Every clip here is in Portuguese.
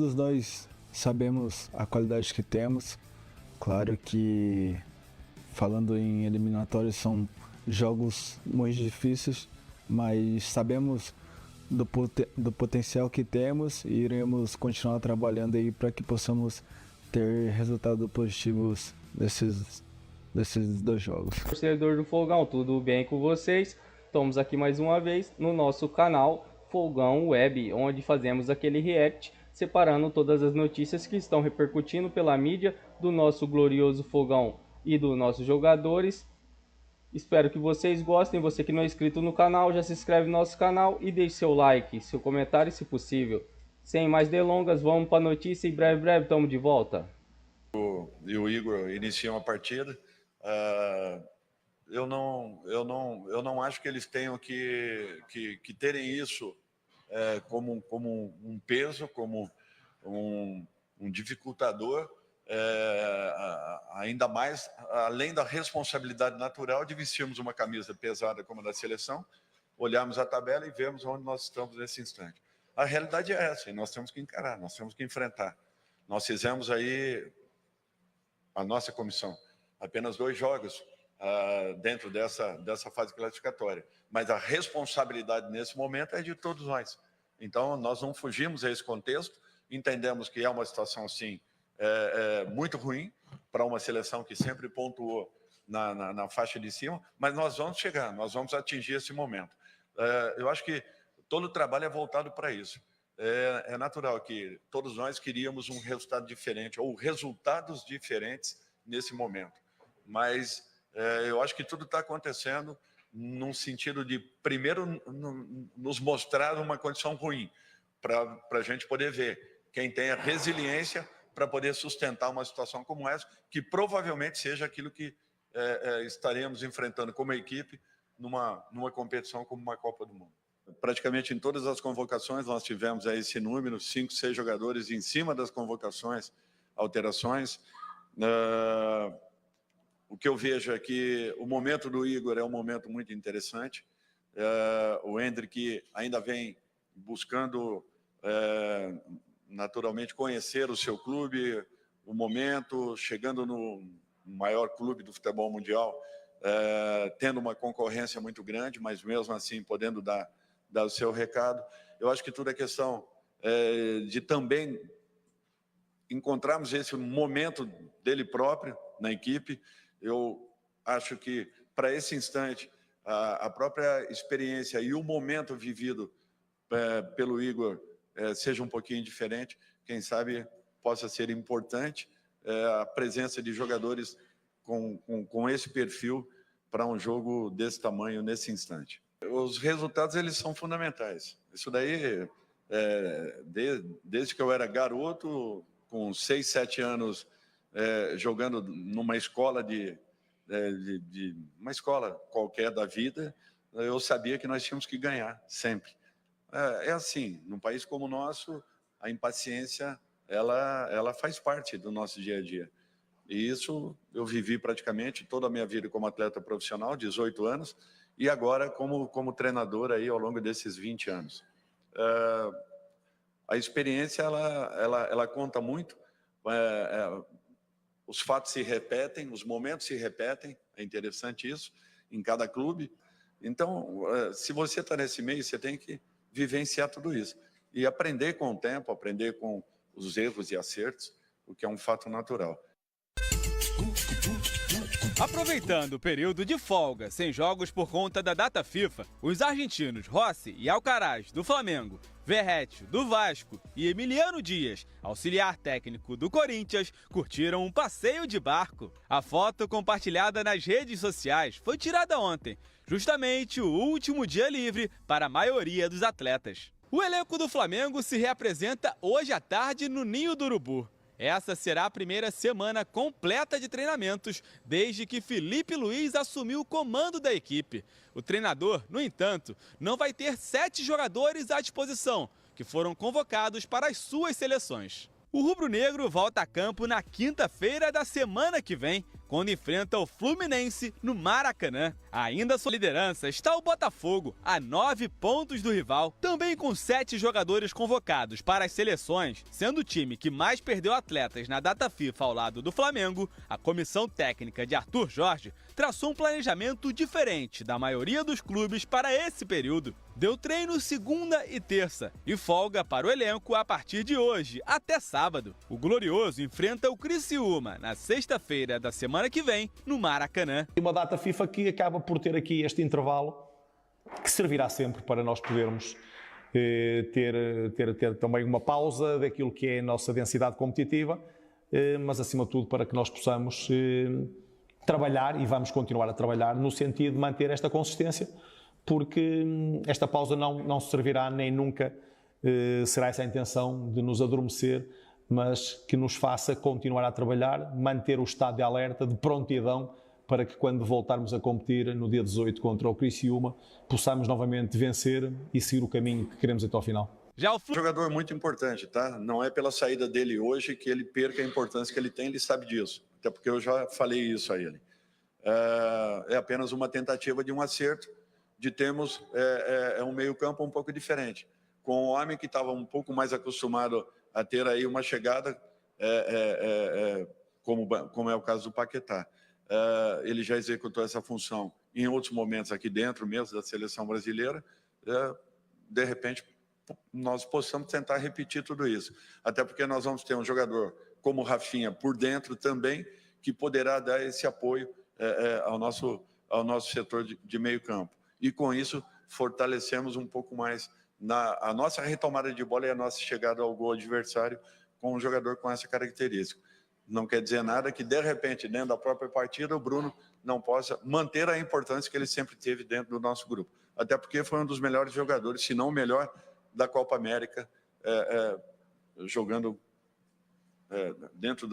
Todos nós sabemos a qualidade que temos. Claro que, falando em eliminatórios, são jogos muito difíceis, mas sabemos do potencial que temos e iremos continuar trabalhando aí para que possamos ter resultados positivos desses 2 jogos. Torcedor do Fogão, tudo bem com vocês? Estamos aqui mais uma vez no nosso canal Fogão Web, onde fazemos aquele react separando todas as notícias que estão repercutindo pela mídia do nosso glorioso Fogão e dos nossos jogadores. Espero que vocês gostem. Você que não é inscrito no canal, já se inscreve no nosso canal e deixe seu like, seu comentário se possível. Sem mais delongas, vamos para a notícia e breve estamos de volta. E o Igor iniciam a partida. Eu não acho que eles tenham que terem isso como um peso, como um dificultador, ainda mais, além da responsabilidade natural de vestirmos uma camisa pesada como a da seleção, olharmos a tabela e vermos onde nós estamos nesse instante. A realidade é essa, e nós temos que encarar, nós temos que enfrentar. Nós fizemos aí, a nossa comissão, apenas 2 jogos dentro dessa fase classificatória. Mas a responsabilidade nesse momento é de todos nós. Então, nós não fugimos a esse contexto, entendemos que é uma situação, sim, muito ruim para uma seleção que sempre pontuou na faixa de cima, mas nós vamos chegar, nós vamos atingir esse momento. Eu acho que todo o trabalho é voltado para isso. É natural que todos nós queríamos um resultado diferente, ou resultados diferentes nesse momento. Mas eu acho que tudo está acontecendo num sentido de, primeiro, nos mostrar uma condição ruim, para a gente poder ver quem tem a resiliência para poder sustentar uma situação como essa, que provavelmente seja aquilo que estaremos enfrentando como equipe numa competição como uma Copa do Mundo. Praticamente em todas as convocações nós tivemos esse número, 5, 6 jogadores em cima das convocações, alterações. O que eu vejo é que o momento do Igor é um momento muito interessante. O Hendrick ainda vem buscando, naturalmente, conhecer o seu clube, o momento, chegando no maior clube do futebol mundial, tendo uma concorrência muito grande, mas mesmo assim podendo dar o seu recado. Eu acho que tudo é questão de também encontrarmos esse momento dele próprio na equipe. Eu acho que, para esse instante, a própria experiência e o momento vivido pelo Igor seja um pouquinho diferente. Quem sabe possa ser importante a presença de jogadores com esse perfil para um jogo desse tamanho nesse instante. Os resultados, eles são fundamentais. Isso daí, desde que eu era garoto, com 6, 7 anos, jogando numa escola uma escola qualquer da vida, eu sabia que nós tínhamos que ganhar, sempre. É assim, num país como o nosso, a impaciência, ela faz parte do nosso dia a dia. E isso eu vivi praticamente toda a minha vida como atleta profissional, 18 anos, e agora como treinador aí ao longo desses 20 anos. A experiência, ela conta muito. Os fatos se repetem, os momentos se repetem, é interessante isso, em cada clube. Então, se você está nesse meio, você tem que vivenciar tudo isso. E aprender com o tempo, aprender com os erros e acertos, o que é um fato natural. Aproveitando o período de folga, sem jogos por conta da data FIFA, os argentinos Rossi e Alcaraz, do Flamengo, Verratti, do Vasco e Emiliano Dias, auxiliar técnico do Corinthians, curtiram um passeio de barco. A foto compartilhada nas redes sociais foi tirada ontem, justamente o último dia livre para a maioria dos atletas. O elenco do Flamengo se reapresenta hoje à tarde no Ninho do Urubu. Essa será a primeira semana completa de treinamentos desde que Felipe Luiz assumiu o comando da equipe. O treinador, no entanto, não vai ter 7 jogadores à disposição, que foram convocados para as suas seleções. O rubro-negro volta a campo na quinta-feira da semana que vem, quando enfrenta o Fluminense no Maracanã. Ainda sob liderança está o Botafogo, a 9 pontos do rival, também com 7 jogadores convocados para as seleções, sendo o time que mais perdeu atletas na data FIFA ao lado do Flamengo. A comissão técnica de Arthur Jorge traçou um planejamento diferente da maioria dos clubes para esse período. Deu treino segunda e terça e folga para o elenco a partir de hoje até sábado. O Glorioso enfrenta o Criciúma na sexta-feira da semana que vem no Maracanã. Uma data FIFA que acaba por ter aqui este intervalo que servirá sempre para nós podermos ter também uma pausa daquilo que é a nossa densidade competitiva, mas acima de tudo para que nós possamos trabalhar, e vamos continuar a trabalhar no sentido de manter esta consistência, porque esta pausa não servirá nem nunca será essa a intenção de nos adormecer, mas que nos faça continuar a trabalhar, manter o estado de alerta, de prontidão, para que quando voltarmos a competir no dia 18 contra o Criciúma, possamos novamente vencer e seguir o caminho que queremos até ao final. Já o jogador é muito importante, tá? Não é pela saída dele hoje que ele perca a importância que ele tem, ele sabe disso. Até porque eu já falei isso a ele. É apenas uma tentativa de um acerto, de termos um meio-campo um pouco diferente. Com o homem que estava um pouco mais acostumado a ter aí uma chegada, como é o caso do Paquetá. Ele já executou essa função em outros momentos aqui dentro mesmo da seleção brasileira. De repente, nós possamos tentar repetir tudo isso. Até porque nós vamos ter um jogador como o Rafinha por dentro também, que poderá dar esse apoio ao nosso setor de meio campo. E com isso, fortalecemos um pouco mais a nossa retomada de bola e a nossa chegada ao gol adversário com um jogador com essa característica. Não quer dizer nada que, de repente, dentro da própria partida, o Bruno não possa manter a importância que ele sempre teve dentro do nosso grupo. Até porque foi um dos melhores jogadores, se não o melhor, da Copa América, jogando dentro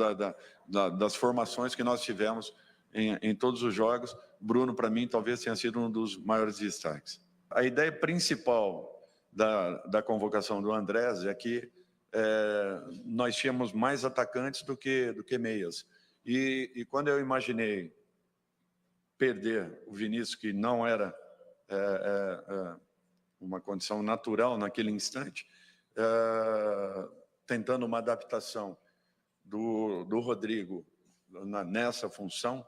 das formações que nós tivemos em todos os jogos. Bruno, para mim, talvez tenha sido um dos maiores destaques. A ideia principal da convocação do Andrés é que nós tínhamos mais atacantes do que meias. E quando eu imaginei perder o Vinícius, que não era uma condição natural naquele instante, tentando uma adaptação do Rodrigo nessa função,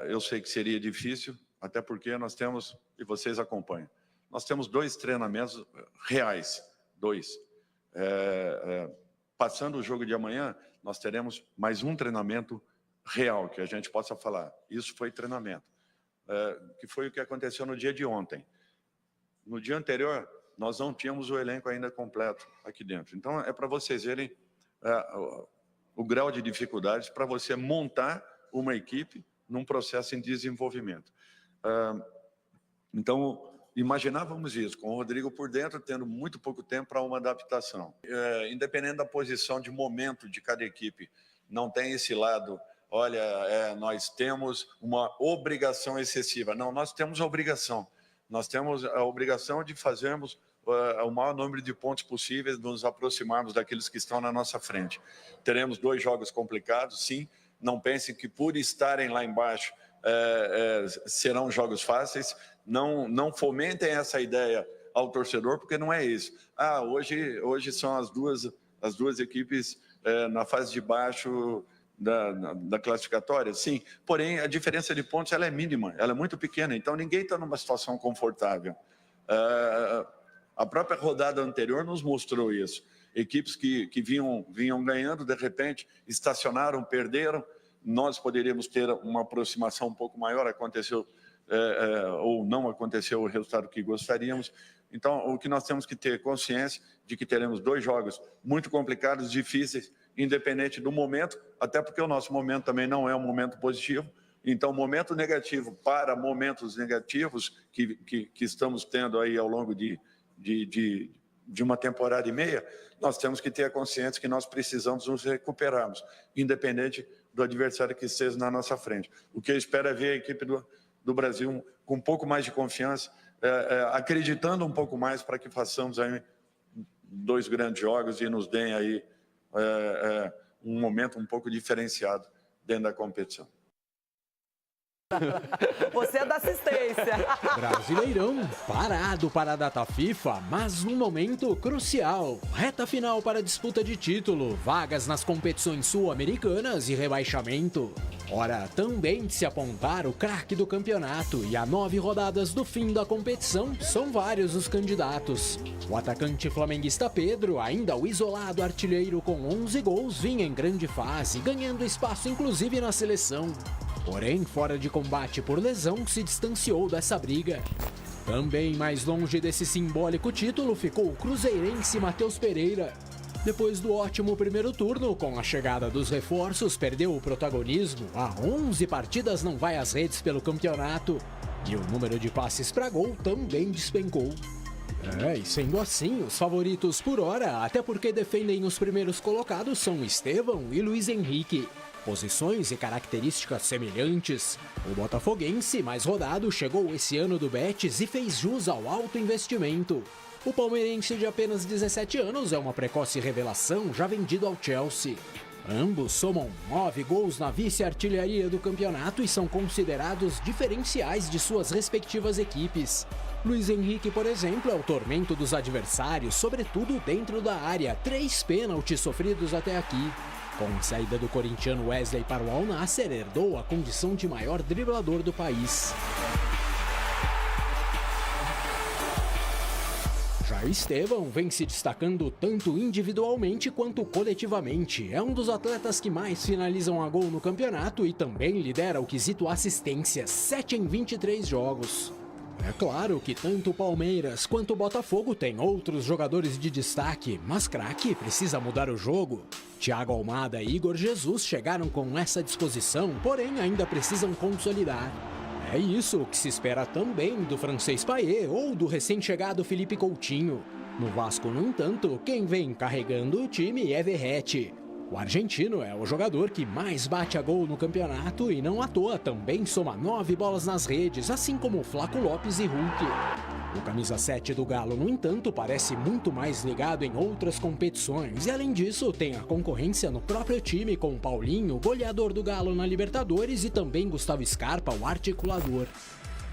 eu sei que seria difícil, até porque nós temos, e vocês acompanham, nós temos 2 treinamentos reais, 2. Passando o jogo de amanhã, nós teremos mais um treinamento real, que a gente possa falar. Isso foi treinamento, que foi o que aconteceu no dia de ontem. No dia anterior, nós não tínhamos o elenco ainda completo aqui dentro. Então, é para vocês verem o grau de dificuldades para você montar uma equipe num processo em desenvolvimento. Então, imaginávamos isso, com o Rodrigo por dentro, tendo muito pouco tempo para uma adaptação. Independente da posição de momento de cada equipe, não tem esse lado, olha, nós temos uma obrigação excessiva. Não, nós temos a obrigação. Nós temos a obrigação de fazermos o maior número de pontos possíveis, nos aproximarmos daqueles que estão na nossa frente. Teremos 2 jogos complicados, sim. Não pensem que por estarem lá embaixo serão jogos fáceis. Não fomentem essa ideia ao torcedor, porque não é isso. Hoje são as duas equipes na fase de baixo da classificatória, sim. Porém, a diferença de pontos ela é mínima, ela é muito pequena, então ninguém está numa situação confortável. A própria rodada anterior nos mostrou isso. Equipes que vinham ganhando, de repente, estacionaram, perderam. Nós poderíamos ter uma aproximação um pouco maior, aconteceu ou não aconteceu o resultado que gostaríamos. Então, o que nós temos que ter consciência de que teremos 2 jogos muito complicados, difíceis, independente do momento, até porque o nosso momento também não é um momento positivo. Então, momento negativo para momentos negativos que estamos tendo aí ao longo de uma temporada e meia, nós temos que ter a consciência que nós precisamos nos recuperarmos, independente do adversário que esteja na nossa frente. O que eu espero é ver a equipe do Brasil com um pouco mais de confiança, acreditando um pouco mais para que façamos aí 2 grandes jogos e nos deem aí um momento um pouco diferenciado dentro da competição. Você é da assistência. Brasileirão parado para a data FIFA, mas num momento crucial. Reta final para a disputa de título, vagas nas competições sul-americanas e rebaixamento. Hora também de se apontar o craque do campeonato e a 9 rodadas do fim da competição são vários os candidatos. O atacante flamenguista Pedro, ainda o isolado artilheiro com 11 gols, vinha em grande fase, ganhando espaço inclusive na seleção. Porém, fora de combate por lesão, se distanciou dessa briga. Também mais longe desse simbólico título ficou o cruzeirense Matheus Pereira. Depois do ótimo primeiro turno, com a chegada dos reforços, perdeu o protagonismo. Há 11 partidas não vai às redes pelo campeonato. E o número de passes para gol também despencou. E sendo assim, os favoritos por hora, até porque defendem os primeiros colocados, são Estevão e Luiz Henrique. Posições e características semelhantes. O botafoguense, mais rodado, chegou esse ano do Betis e fez jus ao alto investimento. O palmeirense de apenas 17 anos é uma precoce revelação, já vendido ao Chelsea. Ambos somam 9 gols na vice-artilharia do campeonato e são considerados diferenciais de suas respectivas equipes. Luiz Henrique, por exemplo, é o tormento dos adversários, sobretudo dentro da área, 3 pênaltis sofridos até aqui. Com a saída do corintiano Wesley para o Al Nassr, herdou a condição de maior driblador do país. Já Estevão vem se destacando tanto individualmente quanto coletivamente. É um dos atletas que mais finalizam a gol no campeonato e também lidera o quesito assistências, 7 em 23 jogos. É claro que tanto o Palmeiras quanto o Botafogo têm outros jogadores de destaque, mas craque precisa mudar o jogo. Thiago Almada e Igor Jesus chegaram com essa disposição, porém ainda precisam consolidar. É isso que se espera também do francês Payet ou do recém-chegado Felipe Coutinho. No Vasco, no entanto, quem vem carregando o time é Verratti. O argentino é o jogador que mais bate a gol no campeonato e não à toa também soma 9 bolas nas redes, assim como Flaco Lopes e Hulk. O camisa 7 do Galo, no entanto, parece muito mais ligado em outras competições e, além disso, tem a concorrência no próprio time com Paulinho, goleador do Galo na Libertadores, e também Gustavo Scarpa, o articulador.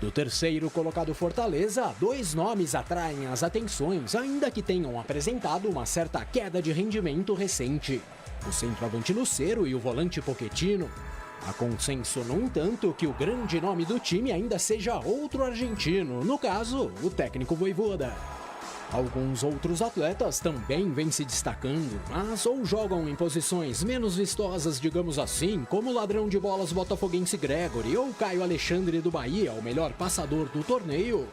Do terceiro colocado Fortaleza, 2 nomes atraem as atenções, ainda que tenham apresentado uma certa queda de rendimento recente. O centroavante Lucero e o volante Pochettino. Há consenso, no entanto, que o grande nome do time ainda seja outro argentino, no caso, o técnico Vojvoda. Alguns outros atletas também vêm se destacando, mas ou jogam em posições menos vistosas, digamos assim, como o ladrão de bolas botafoguense Gregory ou Caio Alexandre do Bahia, o melhor passador do torneio,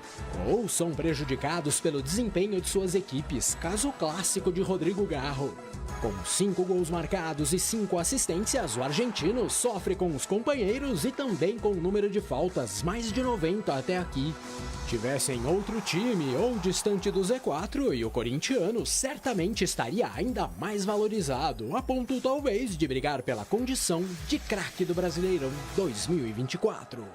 ou são prejudicados pelo desempenho de suas equipes, caso clássico de Rodrigo Garro. Com 5 gols marcados e 5 assistências, o argentino sofre com os companheiros e também com o número de faltas, mais de 90 até aqui. Tivessem outro time ou distante do Z4 e o corintiano certamente estaria ainda mais valorizado, a ponto talvez de brigar pela condição de craque do Brasileirão 2024.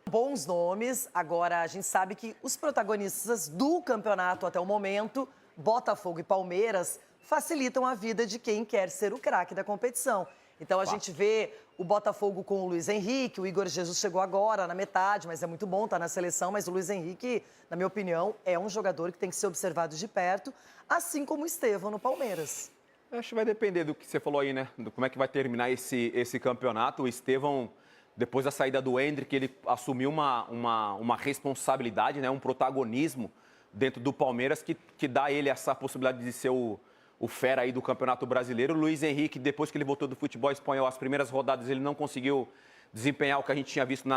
Bons nomes, agora a gente sabe que os protagonistas do campeonato até o momento, Botafogo e Palmeiras, facilitam a vida de quem quer ser o craque da competição. Então a gente vê o Botafogo com o Luiz Henrique, o Igor Jesus chegou agora na metade, mas é muito bom estar na seleção, mas o Luiz Henrique, na minha opinião, é um jogador que tem que ser observado de perto, assim como o Estevão no Palmeiras. Acho que vai depender do que você falou aí, né? Do como é que vai terminar esse campeonato. O Estevão, depois da saída do Endrick, ele assumiu uma responsabilidade, né? Um protagonismo dentro do Palmeiras que dá a ele essa possibilidade de ser o fera aí do Campeonato Brasileiro. O Luiz Henrique, depois que ele voltou do futebol espanhol, as primeiras rodadas ele não conseguiu desempenhar o que a gente tinha visto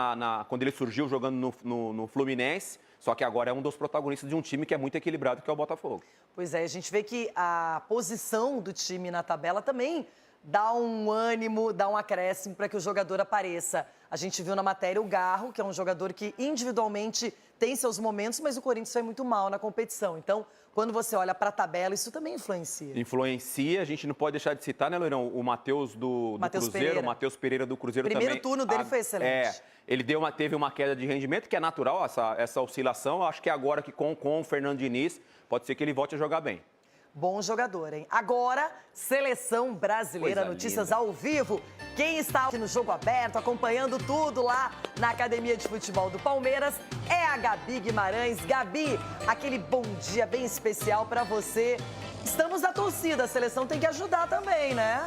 quando ele surgiu jogando no Fluminense, só que agora é um dos protagonistas de um time que é muito equilibrado, que é o Botafogo. Pois é, a gente vê que a posição do time na tabela também dá um ânimo, dá um acréscimo para que o jogador apareça. A gente viu na matéria o Garro, que é um jogador que individualmente tem seus momentos, mas o Corinthians foi muito mal na competição. Então, quando você olha para a tabela, isso também influencia. Influencia, a gente não pode deixar de citar, né, Loirão? O Matheus do Cruzeiro, Pereira. O Matheus Pereira do Cruzeiro Primeiro também. turno dele foi excelente. Ele teve uma queda de rendimento, que é natural, essa oscilação. Acho que agora que com o Fernando Diniz, pode ser que ele volte a jogar bem. Bom jogador, hein? Agora, Seleção Brasileira, Coisa notícias linda. ao vivo. Quem está aqui no Jogo Aberto, acompanhando tudo lá na Academia de Futebol do Palmeiras, é a Gabi Guimarães. Gabi, aquele bom dia bem especial para você. Estamos na torcida, a seleção tem que ajudar também, né?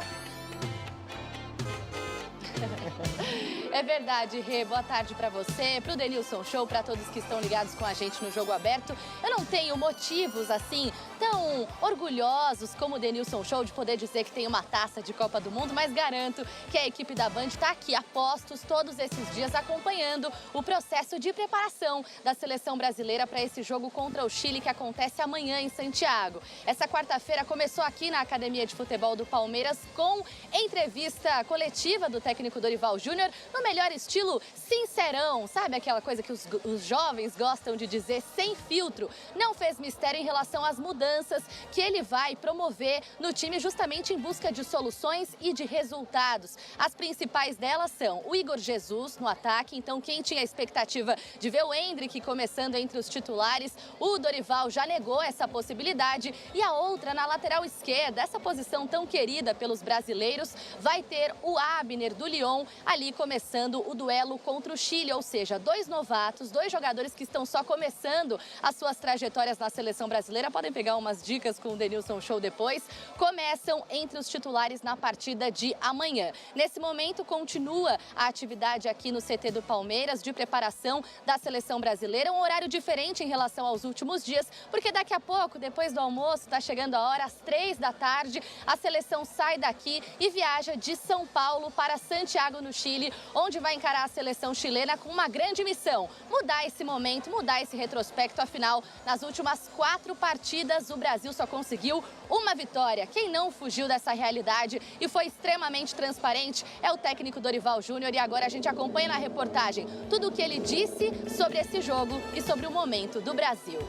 É verdade, Rê. Boa tarde pra você, pro Denilson Show, pra todos que estão ligados com a gente no Jogo Aberto. Eu não tenho motivos, assim, tão orgulhosos como o Denilson Show de poder dizer que tem uma taça de Copa do Mundo, mas garanto que a equipe da Band tá aqui a postos todos esses dias acompanhando o processo de preparação da seleção brasileira para esse jogo contra o Chile que acontece amanhã em Santiago. Essa quarta-feira começou aqui na Academia de Futebol do Palmeiras com entrevista coletiva do técnico Dorival Júnior, no melhor estilo sincerão, sabe aquela coisa que os jovens gostam de dizer, sem filtro. Não fez mistério em relação às mudanças que ele vai promover no time justamente em busca de soluções e de resultados. As principais delas são o Igor Jesus no ataque, então quem tinha a expectativa de ver o Endrick começando entre os titulares, o Dorival já negou essa possibilidade. E a outra, na lateral esquerda, essa posição tão querida pelos brasileiros, vai ter o Abner do Lyon ali começando o duelo contra o Chile, ou seja, dois novatos, dois jogadores que estão só começando as suas trajetórias na seleção brasileira, podem pegar umas dicas com o Denilson Show depois, começam entre os titulares na partida de amanhã. Nesse momento, continua a atividade aqui no CT do Palmeiras de preparação da seleção brasileira, um horário diferente em relação aos últimos dias, porque daqui a pouco, depois do almoço, está chegando a hora, às 3 da tarde, a seleção sai daqui e viaja de São Paulo para Santiago, no Chile, onde vai encarar a seleção chilena com uma grande missão: mudar esse momento, mudar esse retrospecto. Afinal, nas últimas 4 partidas, o Brasil só conseguiu uma vitória. Quem não fugiu dessa realidade e foi extremamente transparente é o técnico Dorival Júnior. E agora a gente acompanha na reportagem tudo o que ele disse sobre esse jogo e sobre o momento do Brasil.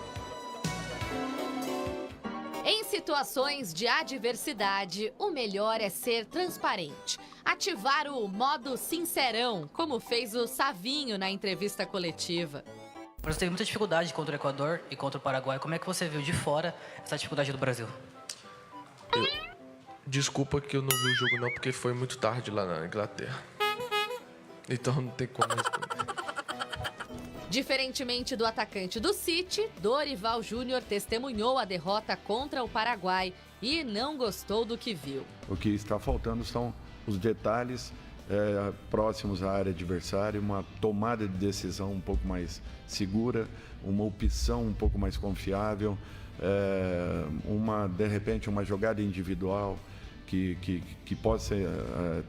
Em situações de adversidade, o melhor é ser transparente. Ativar o modo sincerão, como fez o Savinho na entrevista coletiva. O Brasil teve muita dificuldade contra o Equador e contra o Paraguai. Como é que você viu de fora essa dificuldade do Brasil? Desculpa que eu não vi o jogo não, porque foi muito tarde lá na Inglaterra. Então não tem como responder. Diferentemente do atacante do City, Dorival Júnior testemunhou a derrota contra o Paraguai e não gostou do que viu. O que está faltando são os detalhes próximos à área adversária, uma tomada de decisão um pouco mais segura, uma opção um pouco mais confiável, de repente uma jogada individual que possa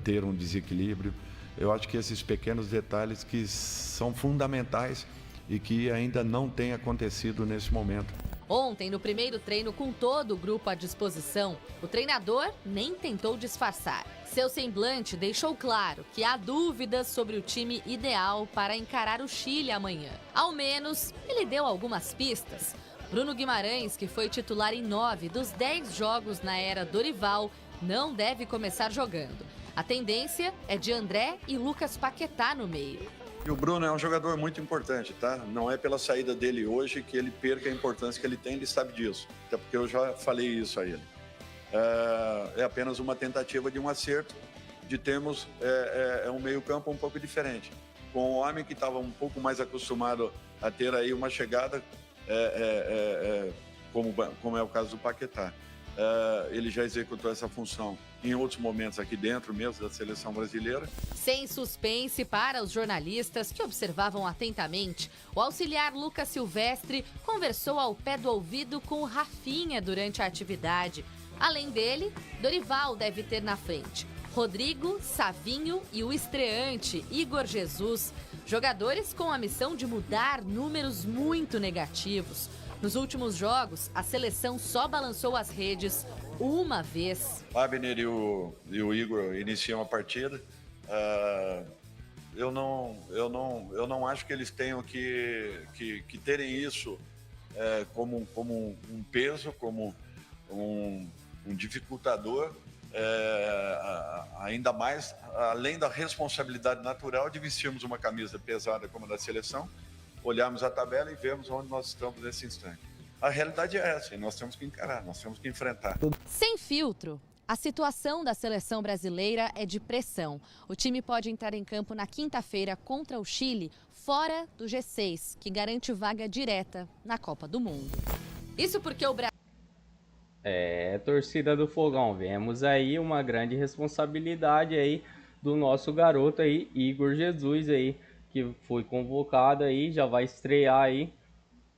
ter um desequilíbrio. Eu acho que esses pequenos detalhes que são fundamentais e que ainda não têm acontecido nesse momento. Ontem, no primeiro treino com todo o grupo à disposição, o treinador nem tentou disfarçar. Seu semblante deixou claro que há dúvidas sobre o time ideal para encarar o Chile amanhã. Ao menos, ele deu algumas pistas. Bruno Guimarães, que foi titular em 9 dos 10 jogos na era Dorival, não deve começar jogando. A tendência é de André e Lucas Paquetá no meio. E o Bruno é um jogador muito importante, tá? Não é pela saída dele hoje que ele perca a importância que ele tem, ele sabe disso. Até porque eu já falei isso a ele. É apenas uma tentativa de um acerto, de termos um meio-campo um pouco diferente. Com um homem que estava um pouco mais acostumado a ter aí uma chegada, como é o caso do Paquetá. Ele já executou essa função em outros momentos aqui dentro mesmo da seleção brasileira. Sem suspense para os jornalistas que observavam atentamente, o auxiliar Lucas Silvestre conversou ao pé do ouvido com o Rafinha durante a atividade. Além dele, Dorival deve ter na frente Rodrigo, Savinho e o estreante Igor Jesus, jogadores com a missão de mudar números muito negativos. Nos últimos jogos, a seleção só balançou as redes uma vez. Abner e o Igor iniciam a partida. Eu não acho que eles tenham que terem isso como um peso, como um dificultador, ainda mais além da responsabilidade natural de vestirmos uma camisa pesada como a da seleção, olharmos a tabela e vemos onde nós estamos nesse instante. A realidade é essa, e nós temos que encarar, nós temos que enfrentar. Sem filtro, A situação da seleção brasileira é de pressão. O time pode entrar em campo na quinta-feira contra o Chile, fora do G6, que garante vaga direta na Copa do Mundo. Isso porque o Brasil... Torcida do Fogão, vemos aí uma grande responsabilidade aí do nosso garoto aí, Igor Jesus aí, que foi convocado aí, já vai estrear aí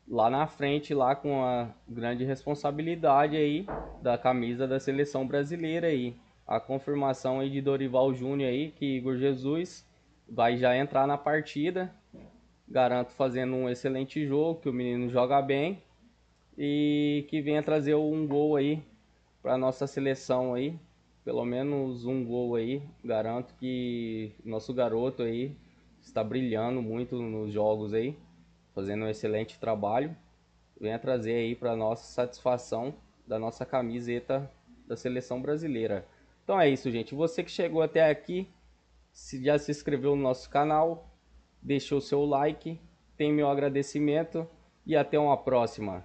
lá na frente, lá com a grande responsabilidade aí da camisa da seleção brasileira aí. A confirmação aí de Dorival Júnior aí, que Igor Jesus vai já entrar na partida. Garanto fazendo um excelente jogo, que o menino joga bem e que venha trazer um gol aí para nossa seleção aí. Pelo menos um gol aí. Garanto que nosso garoto aí está brilhando muito nos jogos aí, fazendo um excelente trabalho. Venha trazer aí para nossa satisfação da nossa camiseta da seleção brasileira. Então é isso, gente. Você que chegou até aqui, já se inscreveu no nosso canal, deixou o seu like, tem meu agradecimento e até uma próxima.